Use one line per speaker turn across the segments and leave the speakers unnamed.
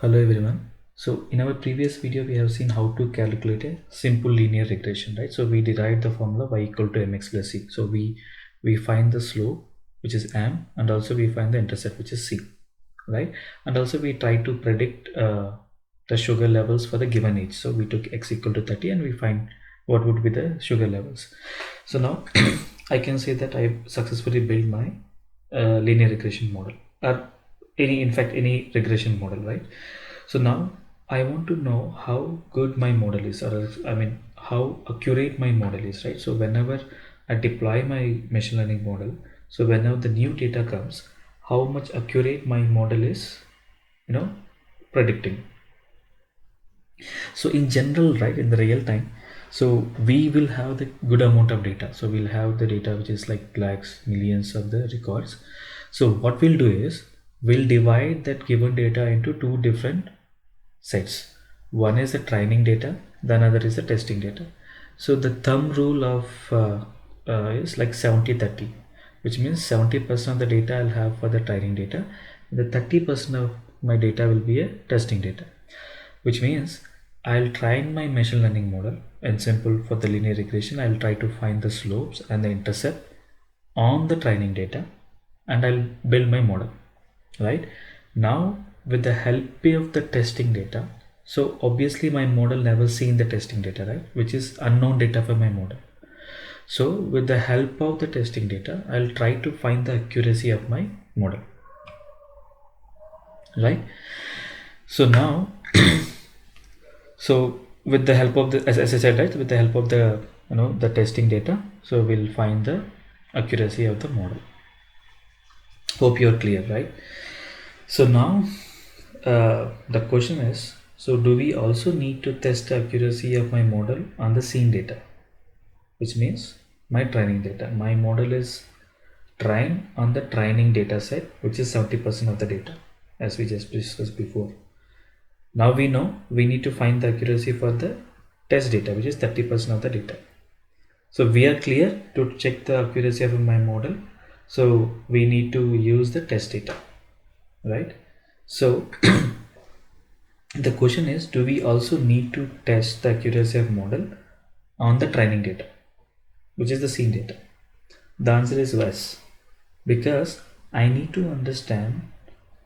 Hello everyone. So in our previous video we have seen how to calculate a simple linear regression, right? So we derived the formula y equal to mx plus c. So we find the slope, which is m, and also we find the intercept, which is c, right? And also we try to predict the sugar levels for the given age. So we took x equal to 30 and we find what would be the sugar levels. So now I can say that I successfully built my linear regression model, or any regression model, right? So now I want to know how good my model is, or I mean how accurate my model is, right? So whenever I deploy my machine learning model, so whenever the new data comes, how much accurate my model is, predicting. So in general, right, in the real time, so we will have the good amount of data. So we'll have the data which is like lakhs, millions of the records. So what we'll do is we'll divide that given data into two different sets. One is the training data, the another is the testing data. So the thumb rule of is like 70-30, which means 70% of the data I'll have for the training data, the 30% of my data will be a testing data, which means I'll train my machine learning model, and simple for the linear regression, I'll try to find the slopes and the intercept on the training data, and I'll build my model, right? Now with the help of the testing data, so obviously my model never seen the testing data, right, which is unknown data for my model. So with the help of the testing data, I'll try to find the accuracy of my model, right? So now so with the help of the, as I said, right, with the help of the the testing data, so we'll find the accuracy of the model. Hope you're clear, right? So now the question is, so do we also need to test the accuracy of my model on the scene data, which means my training data? My model is trained on the training data set, which is 70% of the data, as we just discussed before. Now we know we need to find the accuracy for the test data, which is 30% of the data. So we are clear to check the accuracy of my model. So we need to use the test data, right? So the question is, do we also need to test the accuracy of model on the training data, which is the scene data? The answer is yes, because I need to understand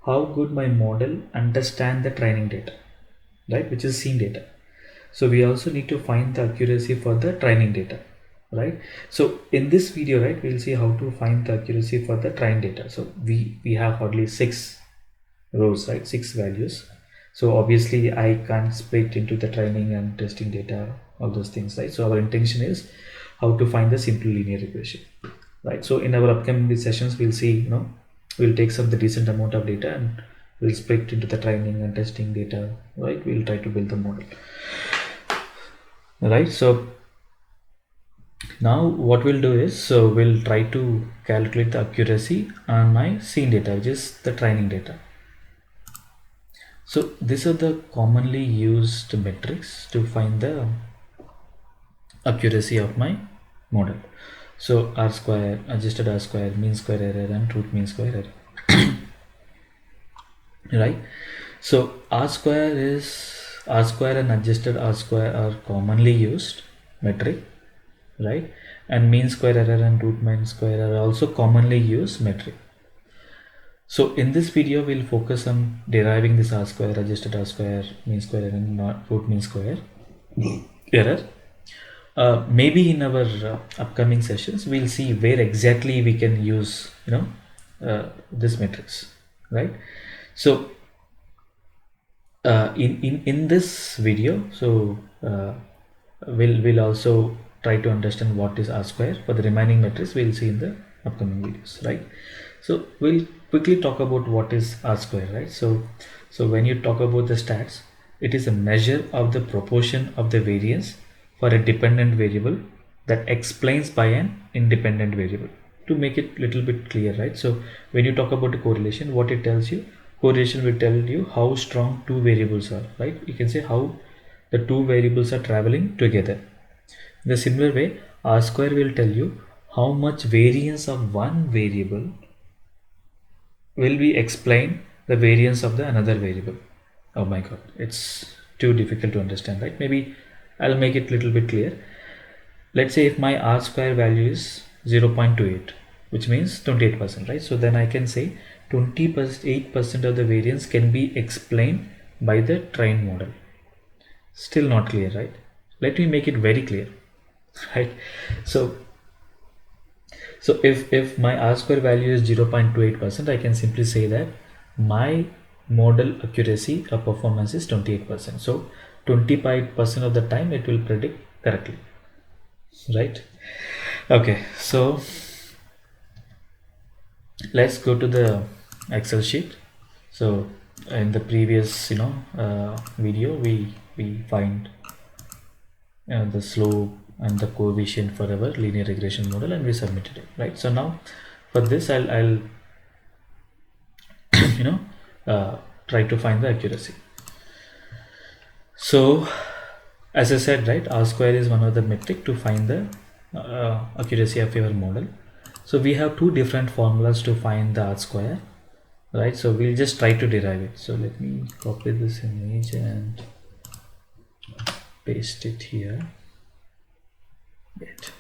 how good my model understand the training data, right, which is scene data. So we also need to find the accuracy for the training data, right? So in this video, right, we'll see how to find the accuracy for the trained data. So we have hardly 6 rows, right, 6 values. So obviously I can't split into the training and testing data, all those things, right? So our intention is how to find the simple linear regression, right? So in our upcoming sessions, we'll see, we'll take some the decent amount of data and we'll split into the training and testing data, right? We'll try to build the model, right? So now what we'll do is, so we'll try to calculate the accuracy on my scene data, which is the training data. So these are the commonly used metrics to find the accuracy of my model. So R square, adjusted R square, mean square error, and root mean square error. Right? So R square and adjusted R square are commonly used metric, right? And mean square error and root mean square are also commonly used metric. So in this video, we'll focus on deriving this R square, adjusted R square, mean square error, and root mean square error. Maybe in our upcoming sessions, we'll see where exactly we can use, this matrix, right? So in this video, so we'll also try to understand what is R square. For the remaining matrix, we'll see in the upcoming videos, right? So we'll quickly talk about what is R square, right? So when you talk about the stats, it is a measure of the proportion of the variance for a dependent variable that explains by an independent variable. To make it little bit clear, right? So when you talk about the correlation, what it tells you, correlation will tell you how strong two variables are, right? You can say how the two variables are traveling together. In the similar way, R square will tell you how much variance of one variable will be explain the variance of the another variable, Oh my god, it's too difficult to understand, right? Maybe I'll make it a little bit clear. Let's say if my r square value is 0.28, which means 28%, right? So then I can say 28% of the variance can be explained by the trained model. Still not clear, right? Let me make it very clear, right? So if my r square value is 0.28%, I can simply say that my model accuracy or performance is 28%. So 25% of the time it will predict correctly, right? Okay, so let's go to the Excel sheet. So in the previous video we find the slope and the coefficient for our linear regression model, and we submitted it, right? So now for this I'll you know try to find the accuracy. So as I said, right, r square is one of the metric to find the accuracy of your model. So we have two different formulas to find the r square, right? So we'll just try to derive it. So let me copy this image and paste it here. Wait.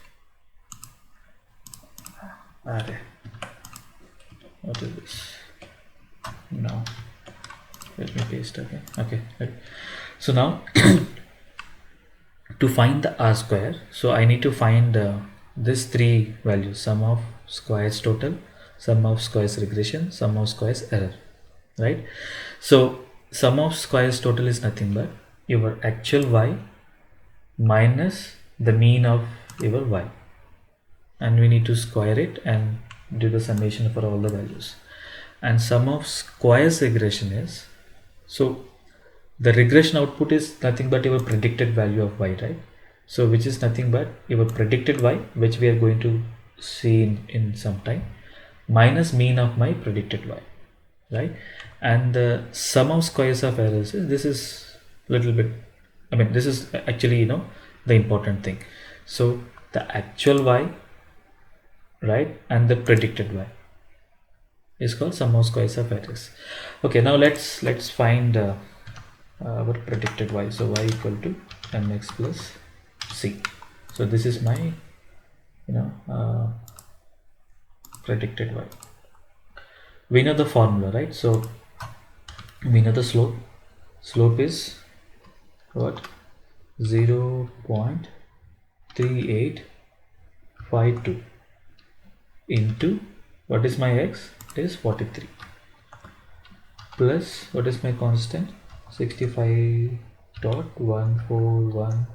Array. What is this? No. Let me paste again. Okay. Right. So now to find the r square, so I need to find these three values: sum of squares total, sum of squares regression, sum of squares error, right? So sum of squares total is nothing but your actual y minus the mean of your y, and we need to square it and do the summation for all the values. And sum of squares regression is, so the regression output is nothing but your predicted value of y, right? So which is nothing but your predicted y, which we are going to see in some time, minus mean of my predicted y, right? And the sum of squares of errors is, this is little bit, I mean this is actually the important thing. So the actual y, right, and the predicted y is called sum of squares of errors. Okay, now let's find our predicted y. So y equal to mx plus c. So this is my predicted y. We know the formula, right? So we know the slope is what? 0.3852 into what is my x? It is 43 plus what is my constant? 65.1415,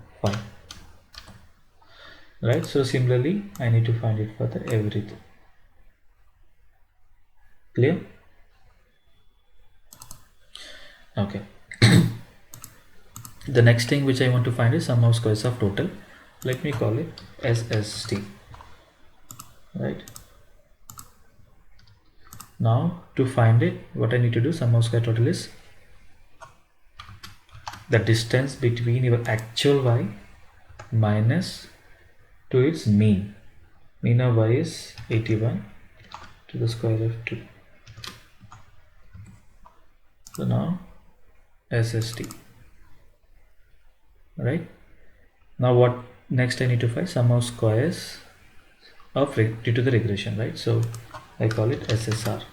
right? So similarly I need to find it for the everything. Clear? Okay. The next thing which I want to find is sum of squares of total. Let me call it SST, right? Now to find it, what I need to do, sum of square total is the distance between your actual y minus to its mean. Mean of y is 81 to the square of 2. So now SST, right? Now what next I need to find? Sum of squares of due to the regression, right? So I call it SSR.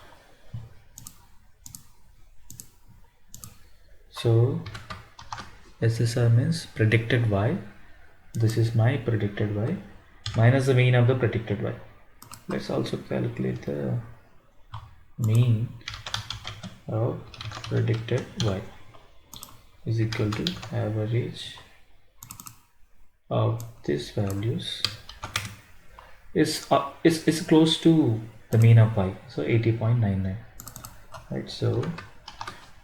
So SSR means predicted y. This is my predicted y minus the mean of the predicted y. Let's also calculate the mean of predicted y is equal to average of these values is close to the mean of y, so 80.99, right? So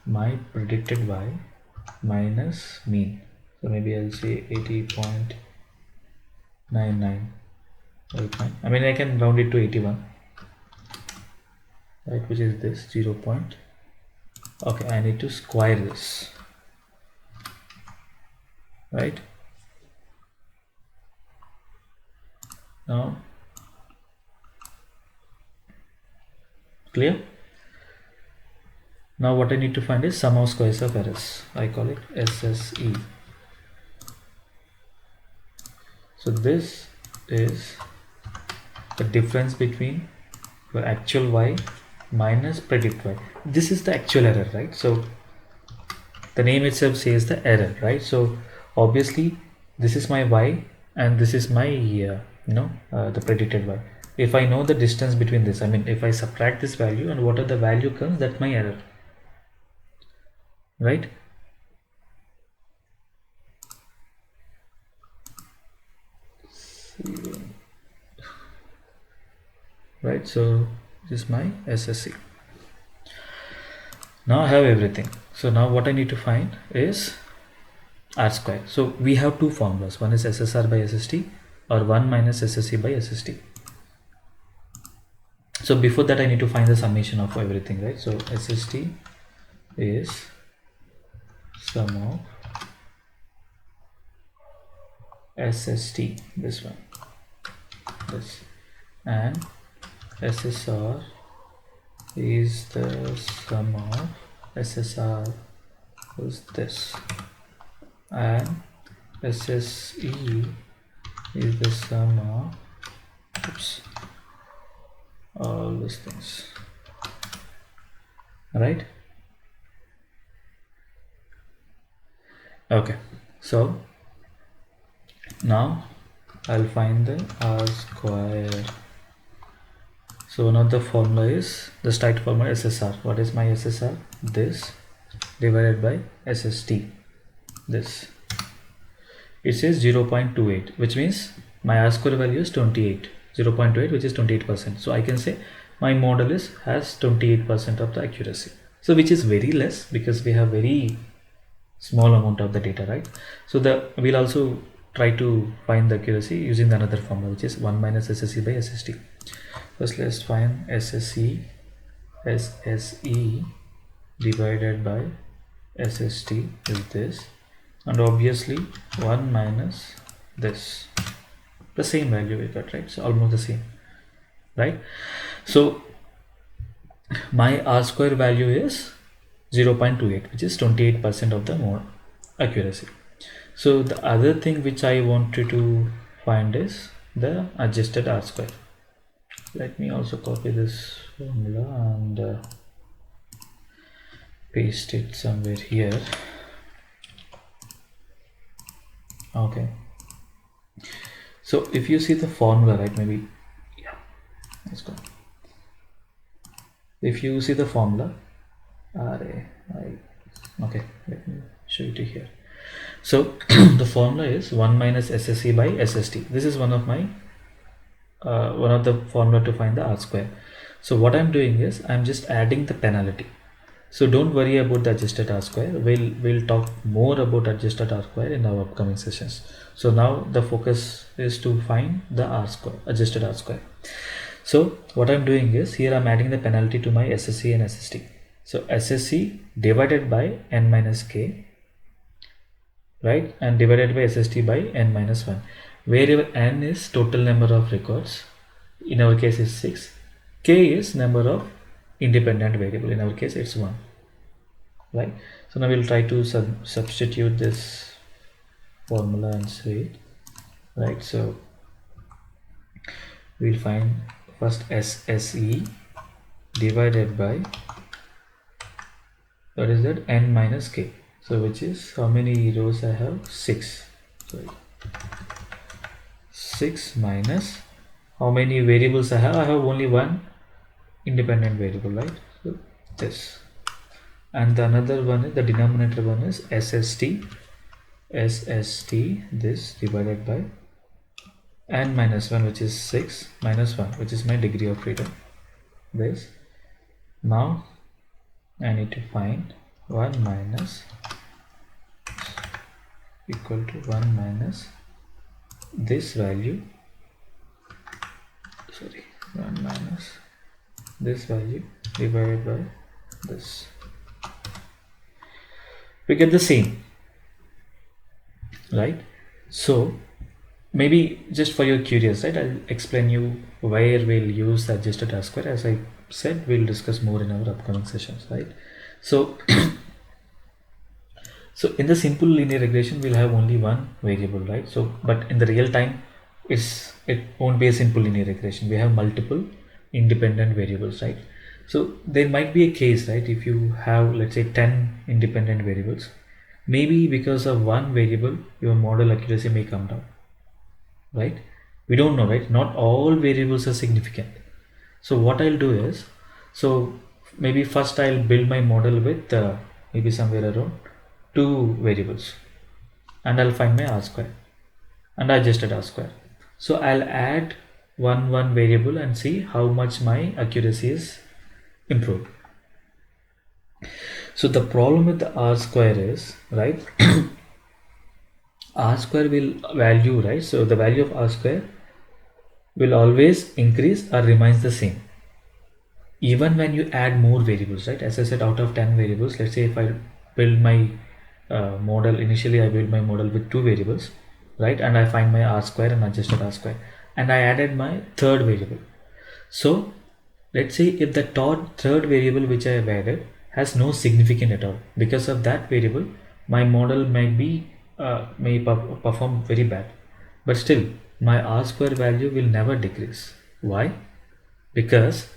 my predicted y minus mean, so maybe I'll say 80.99. I mean I can round it to 81, right, which is this 0. Okay, I need to square this, right? Now clear? Now what I need to find is sum of squares of errors. I call it SSE. So this is the difference between your actual y minus predict y. This is the actual error, right? So the name itself says the error, right? So obviously this is my y and this is my the predicted y. If I know the distance between this, I mean if I subtract this value and whatever the value comes, that's my error, right? Right, so this is my SSE. Now I have everything. So now what I need to find is R square. So we have two formulas. One is SSR by SST or 1 minus SSE by SST. So before that I need to find the summation of everything, right? So SST is sum of SST, this one, this, and SSR is the sum of SSR is this, and SSE is the sum of all these things, right? Okay, so now I'll find the R square. So one of the formula is the straight formula SSR. What is my SSR? This divided by SST, this. It says 0.28, which means my R square value is 28, 0.28, which is 28%. So I can say my model has 28% of the accuracy. So which is very less because we have very small amount of the data, right? So we'll also try to find the accuracy using the another formula, which is 1 minus SSE by SST. First let's find SSE divided by SST is this, and obviously 1 minus this, the same value we got, right? So almost the same, right? So my R square value is 0.28, which is 28% of the more accuracy. So the other thing which I wanted to find is the adjusted R square. Let me also copy this formula and paste it somewhere here. Okay, so if you see the formula, right, maybe, yeah, let's go. If you see the formula, okay, let me show it here. So the formula is 1 minus SSE by SST. This is one of my one of the formula to find the R square. So what I'm doing is I'm just adding the penalty. So don't worry about the adjusted R square. We'll talk more about adjusted R square in our upcoming sessions. So now the focus is to find the R square, adjusted R square. So what I'm doing is here I'm adding the penalty to my SSE and SST. So SSE divided by n minus k, right, and divided by SST by n minus 1. Wherever n is total number of records, in our case is 6, k is number of independent variable, in our case it's 1, right? So now we'll try to substitute this formula and say it, right? So we'll find first SSE divided by, what is that, n minus k. So which is, how many rows I have? 6. Sorry, 6 minus how many variables I have? I have only one independent variable, right? So this, and the another one is the denominator one is SST this divided by n minus 1, which is 6 minus 1, which is my degree of freedom, this. Now I need to find 1 minus equal to 1 minus this value, sorry, 1 minus this value divided by this. We get the same, right? So maybe just for your curious, right, I'll explain you where we'll use the adjusted R square. As I said, we'll discuss more in our upcoming sessions, right? So so in the simple linear regression, we'll have only one variable, right? So, but in the real time, it won't be a simple linear regression. We have multiple independent variables, right? So there might be a case, right? If you have, let's say, 10 independent variables, maybe because of one variable, your model accuracy may come down, right? We don't know, right? Not all variables are significant. So what I'll do is, so maybe first I'll build my model with maybe somewhere around two variables, and I'll find my R square, and I adjusted R square. So I'll add one variable and see how much my accuracy is improved. So the problem with the R square is, right, R square will value, right? So the value of R square will always increase or remains the same even when you add more variables, right? As I said, out of 10 variables, let's say if I build my model, initially I build my model with two variables, right? And I find my R square and adjusted R square, and I added my third variable. So let's say if the third variable which I have added has no significance at all, because of that variable, my model might be may perform very bad, but still my R square value will never decrease. Why? Because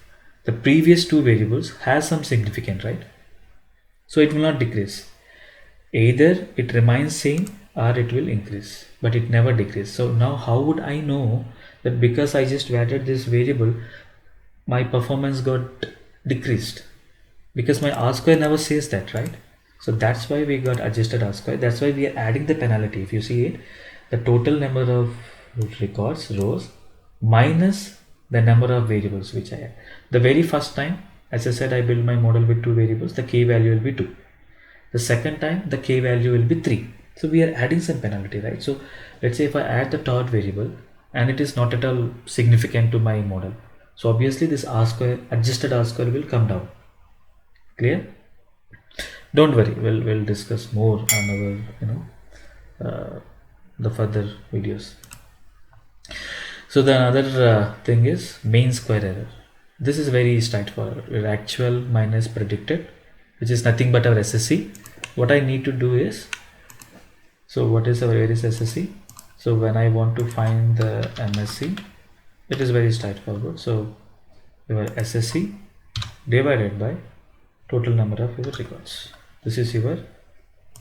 the previous two variables has some significance, right? So it will not decrease. Either it remains same or it will increase, but it never decrease. So now how would I know that because I just added this variable, my performance got decreased? Because my R square never says that, right? So that's why we got adjusted R square. That's why we are adding the penalty. If you see it, the total number of records, rows, minus the number of variables which I add. The very first time, as I said, I build my model with two variables, the k value will be 2. The second time, the k value will be 3. So we are adding some penalty, right? So let's say if I add the third variable and it is not at all significant to my model, so obviously this R square, adjusted R square will come down. Clear? Don't worry, we'll discuss more on our the further videos. So the another thing is mean square error. This is very straightforward. Actual minus predicted, which is nothing but our SSE. What I need to do is, so what is our various SSE? So when I want to find the MSE, it is very straightforward. So your SSE divided by total number of your records. This is your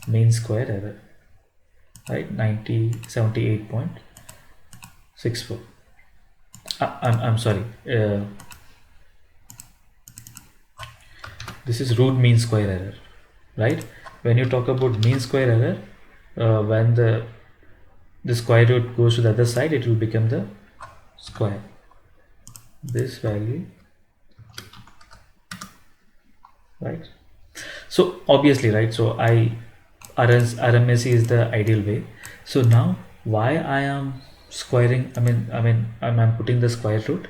mean square error, right? 78.64. I'm sorry. This is root mean square error, right? When you talk about mean square error, when the square root goes to the other side, it will become the square. This value, right? So obviously, right? So RMSE is the ideal way. So now why I am squaring? I'm putting the square root,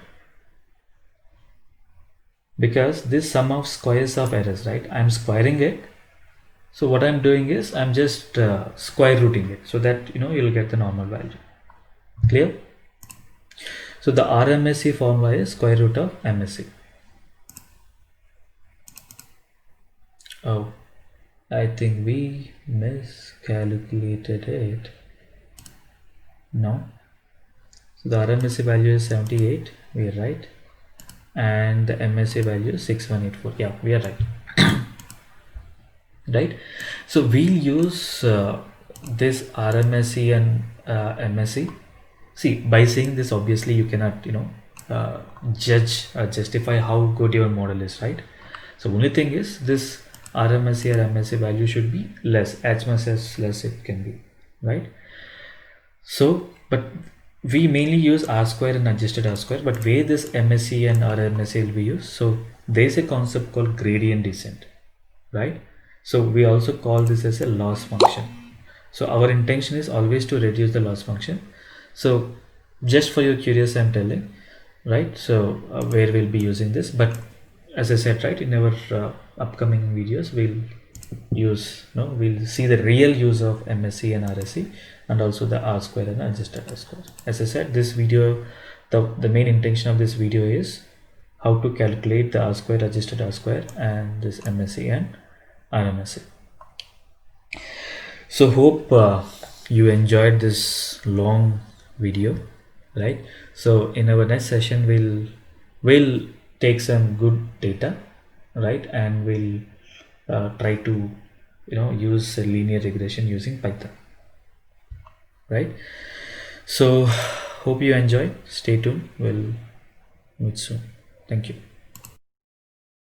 because this sum of squares of errors, right? I'm squaring it. So what I'm doing is I'm just square rooting it, so that you'll get the normal value. Clear? So the RMSE formula is square root of MSE. Oh, I think we miscalculated it. No. So the RMSE value is 78. We are right. And the MSE value is 6184. Yeah, we are right. Right. So we'll use this RMSE and MSE. See, by saying this, obviously you cannot judge or justify how good your model is, right? So only thing is this RMSE or MSE value should be less, as much as less it can be, right? So but we mainly use R square and adjusted R square, but where this MSE and RMSE will be used, so there is a concept called gradient descent, right? So we also call this as a loss function. So our intention is always to reduce the loss function. So just for your curious, I'm telling, right? So where we'll be using this, but as I said, right, in our upcoming videos, we'll see the real use of MSE and RSE, and also the R square and adjusted R square. As I said, this video, the main intention of this video is how to calculate the R square, adjusted R square, and this MSE and RMSA. So hope you enjoyed this long video, right? So in our next session we'll take some good data, right, and we'll try to use a linear regression using Python, right? So hope you enjoy. Stay tuned. We'll meet soon. Thank you.